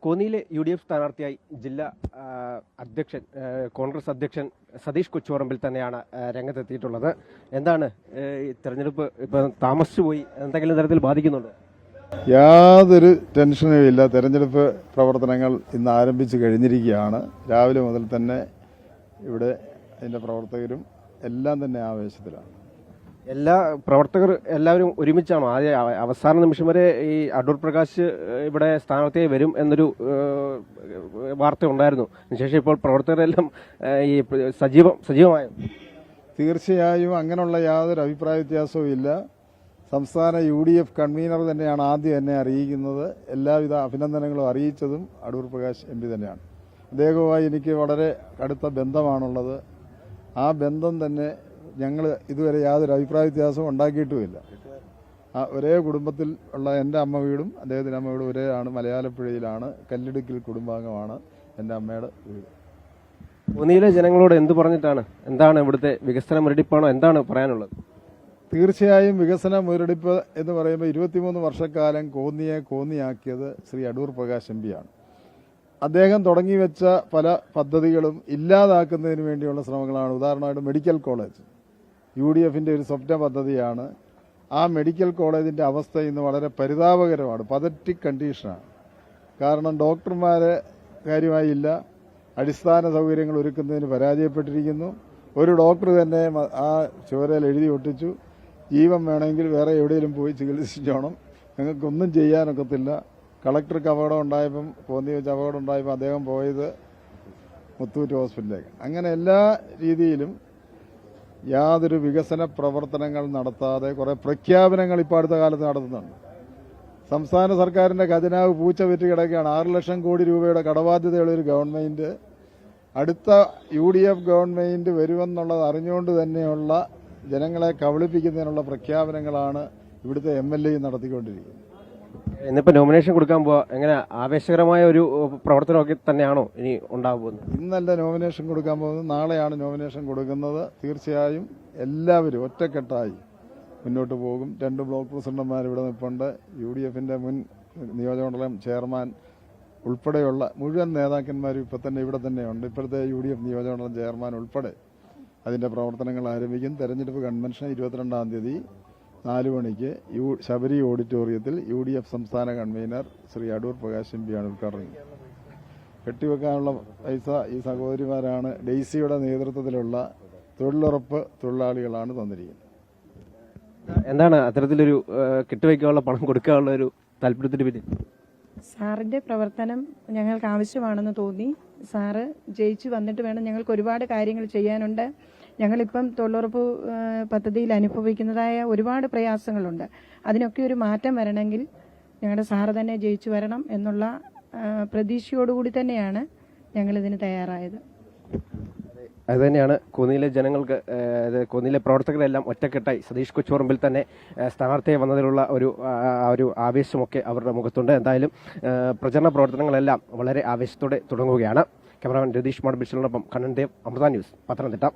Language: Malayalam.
കോന്നിയിലെ UDF സ്ഥാനാർത്ഥിയായി ജില്ലാ അധ്യക്ഷൻ കോൺഗ്രസ് അധ്യക്ഷൻ സതീഷ് കൊച്ചുപറമ്പിൽ തന്നെയാണ് രംഗത്തെത്തിയിട്ടുള്ളത്. എന്താണ് ഈ തെരഞ്ഞെടുപ്പ് ഇപ്പം താമസിച്ചു പോയി, എന്തെങ്കിലും തരത്തിൽ ബാധിക്കുന്നുണ്ടോ? യാതൊരു ടെൻഷനും ഇല്ല. തെരഞ്ഞെടുപ്പ് പ്രവർത്തനങ്ങൾ ഇന്ന് ആരംഭിച്ചു കഴിഞ്ഞിരിക്കുകയാണ്. രാവിലെ മുതൽ തന്നെ ഇവിടെ അതിൻ്റെ പ്രവർത്തകരും എല്ലാം തന്നെ ആവേശത്തിലാണ്. എല്ലാ പ്രവർത്തകർ എല്ലാവരും ഒരുമിച്ചാണോ? അവസാന നിമിഷം വരെ ഈ അടൂർ പ്രകാശ് ഇവിടെ സ്ഥാനാർത്ഥിയായി വരും എന്നൊരു വാർത്ത ഉണ്ടായിരുന്നു. അതിനുശേഷം ഇപ്പോൾ പ്രവർത്തകരെല്ലാം ഈ സജീവമായോ? തീർച്ചയായും അങ്ങനെയുള്ള യാതൊരു അഭിപ്രായ വ്യത്യാസവും ഇല്ല. സംസ്ഥാന UDF കൺവീനർ തന്നെയാണ് ആദ്യം എന്നെ അറിയിക്കുന്നത്. എല്ലാവിധ അഭിനന്ദനങ്ങളും അറിയിച്ചതും അടൂർ പ്രകാശ് MP തന്നെയാണ്. അദ്ദേഹവുമായി എനിക്ക് വളരെ അടുത്ത ബന്ധമാണുള്ളത്. ആ ബന്ധം തന്നെ ഞങ്ങൾ ഇതുവരെ യാതൊരു അഭിപ്രായ വ്യത്യാസവും ഉണ്ടാക്കിയിട്ടുമില്ല. ഒരേ കുടുംബത്തിൽ ഉള്ള എൻ്റെ അമ്മ വീടും അദ്ദേഹത്തിൻ്റെ അമ്മ വീടും ഒരേയാണ്. മലയാലപ്പുഴയിലാണ്, കല്ലിടുക്കിൽ കുടുംബാംഗമാണ് എൻ്റെ അമ്മയുടെ വീട്. കോന്നിയിലെ ജനങ്ങളോട് എന്ത് പറഞ്ഞിട്ടാണ്, എന്താണ് ഇവിടുത്തെ വികസന മുരടിപ്പാണോ, എന്താണ് പറയാനുള്ളത്? തീർച്ചയായും വികസന മുരടിപ്പ് എന്ന് പറയുമ്പോൾ 23 വർഷക്കാലം കോന്നിയെ കോന്നിയാക്കിയത് ശ്രീ അടൂർ പ്രകാശ് MP ആണ്. അദ്ദേഹം തുടങ്ങി വെച്ച പല പദ്ധതികളും ഇല്ലാതാക്കുന്നതിന് വേണ്ടിയുള്ള ശ്രമങ്ങളാണ്. ഉദാഹരണമായിട്ട് മെഡിക്കൽ കോളേജ് UDFൻ്റെ ഒരു സ്വപ്ന പദ്ധതിയാണ്. ആ മെഡിക്കൽ കോളേജിൻ്റെ അവസ്ഥ ഇന്ന് വളരെ പരിതാപകരമാണ്, പതറ്റിക് കണ്ടീഷനാണ്. കാരണം ഡോക്ടർമാരെ കാര്യമായി ഇല്ല, അടിസ്ഥാന സൗകര്യങ്ങൾ ഒരുക്കുന്നതിന് പരാജയപ്പെട്ടിരിക്കുന്നു. ഒരു ഡോക്ടർ തന്നെ ആ ചുവരയിൽ എഴുതി ഒട്ടിച്ചു, ജീവൻ വേണമെങ്കിൽ വേറെ എവിടെയെങ്കിലും പോയി ചികിത്സിച്ചോണം, ഞങ്ങൾക്കൊന്നും ചെയ്യാനൊക്കത്തില്ല. കളക്ടർക്ക് അപകടം ഉണ്ടായപ്പം, കോന്നി വെച്ച് അപകടം ഉണ്ടായപ്പോൾ അദ്ദേഹം പോയത് മുത്തൂറ്റ് ഹോസ്പിറ്റലിലേക്ക്. അങ്ങനെ എല്ലാ രീതിയിലും യാതൊരു വികസന പ്രവർത്തനങ്ങൾ നടത്താതെ കുറേ പ്രഖ്യാപനങ്ങൾ ഇപ്പോൾ അടുത്ത കാലത്ത് നടത്തുന്നുണ്ട്. സംസ്ഥാന സർക്കാരിൻ്റെ ഖജനാവ് പൂച്ച വിറ്റ് കിടക്കുകയാണ്. 6 ലക്ഷം കോടി രൂപയുടെ കടബാധ്യതയുള്ളൊരു ഗവൺമെൻറ്, അടുത്ത UDF ഗവൺമെൻറ് വരുമെന്നുള്ളത് അറിഞ്ഞുകൊണ്ട് തന്നെയുള്ള ജനങ്ങളെ കബളിപ്പിക്കുന്നതിനുള്ള പ്രഖ്യാപനങ്ങളാണ് ഇവിടുത്തെ MLA നടത്തിക്കൊണ്ടിരിക്കുന്നത്. ഇന്നിപ്പോൾ നോമിനേഷൻ കൊടുക്കാൻ പോവാ, എങ്ങനെ ആവേശകരമായ ഒരു പ്രവർത്തനമൊക്കെ തന്നെയാണോ ഇനി ഉണ്ടാകുന്നത്? ഇന്നല്ല നോമിനേഷൻ കൊടുക്കാൻ പോകുന്നത്, നാളെയാണ് നോമിനേഷൻ കൊടുക്കുന്നത്. തീർച്ചയായും എല്ലാവരും ഒറ്റക്കെട്ടായി മുന്നോട്ട് പോകും. 2 ബ്ലോക്ക് പ്രസിഡന്റുമാർ ഇവിടെ നിൽപ്പുണ്ട്. UDFൻ്റെ മുൻ നിയോജകമണ്ഡലം ചെയർമാൻ ഉൾപ്പെടെയുള്ള മുഴുവൻ നേതാക്കന്മാരും ഇപ്പം തന്നെ ഇവിടെ തന്നെയുണ്ട്. ഇപ്പോഴത്തെ UDF നിയോജകമണ്ഡലം ചെയർമാൻ ഉൾപ്പെടെ അതിൻ്റെ പ്രവർത്തനങ്ങൾ ആരംഭിക്കും. തെരഞ്ഞെടുപ്പ് കൺവെൻഷൻ 22-ാം തീയതി 4 മണിക്ക് ശബരി ഓഡിറ്റോറിയത്തിൽ UDF സംസ്ഥാന കൺവീനർ ശ്രീ അടൂർ പ്രകാശ് MP ആണ് ഉദ്ഘാടനം. കെട്ടിവെക്കാനുള്ള പൈസ ഈ സഹോദരിമാരാണ്, ഡെയ്സിയുടെ നേതൃത്വത്തിലുള്ള തൊഴിലുറപ്പ് തൊഴിലാളികളാണ് തന്നിരിക്കുന്നത്. എന്താണ് അത്തരത്തിലൊരു കെട്ടിവെക്കാനുള്ള പണം കൊടുക്കാനുള്ള ഒരു താല്പര്യത്തിന് പിന്നിൽ? സാറിൻ്റെ പ്രവർത്തനം ഞങ്ങൾക്ക് ആവശ്യമാണെന്ന് തോന്നി. സാറ് ജയിച്ചു വന്നിട്ട് വേണം, ഞങ്ങൾക്ക് ഒരുപാട് കാര്യങ്ങൾ ചെയ്യാനുണ്ട്. ഞങ്ങളിപ്പം തൊഴിലുറപ്പ് പദ്ധതിയിൽ അനുഭവിക്കുന്നതായ ഒരുപാട് പ്രയാസങ്ങളുണ്ട്. അതിനൊക്കെ ഒരു മാറ്റം വരണമെങ്കിൽ ഞങ്ങളുടെ സാറ് തന്നെ ജയിച്ചു വരണം എന്നുള്ള പ്രതീക്ഷയോടുകൂടി തന്നെയാണ് ഞങ്ങളിതിന് തയ്യാറായത്. അതുതന്നെയാണ് കോന്നിയിലെ ജനങ്ങൾക്ക്, കോന്നിയിലെ പ്രവർത്തകരെല്ലാം ഒറ്റക്കെട്ടായി സതീഷ് കൊച്ചുപറമ്പിൽ തന്നെ സ്ഥാനാർത്ഥിയായി വന്നതിലുള്ള ഒരു ആവേശമൊക്കെ അവരുടെ മുഖത്തുണ്ട്. എന്തായാലും പ്രചരണ പ്രവർത്തനങ്ങളെല്ലാം വളരെ ആവേശത്തോടെ തുടങ്ങുകയാണ്. ക്യാമറാമാൻ രതീഷ് മാടബിഷലിനൊപ്പം കണ്ണൻ ദേവ്, അമൃത ന്യൂസ്, പത്തനംതിട്ട.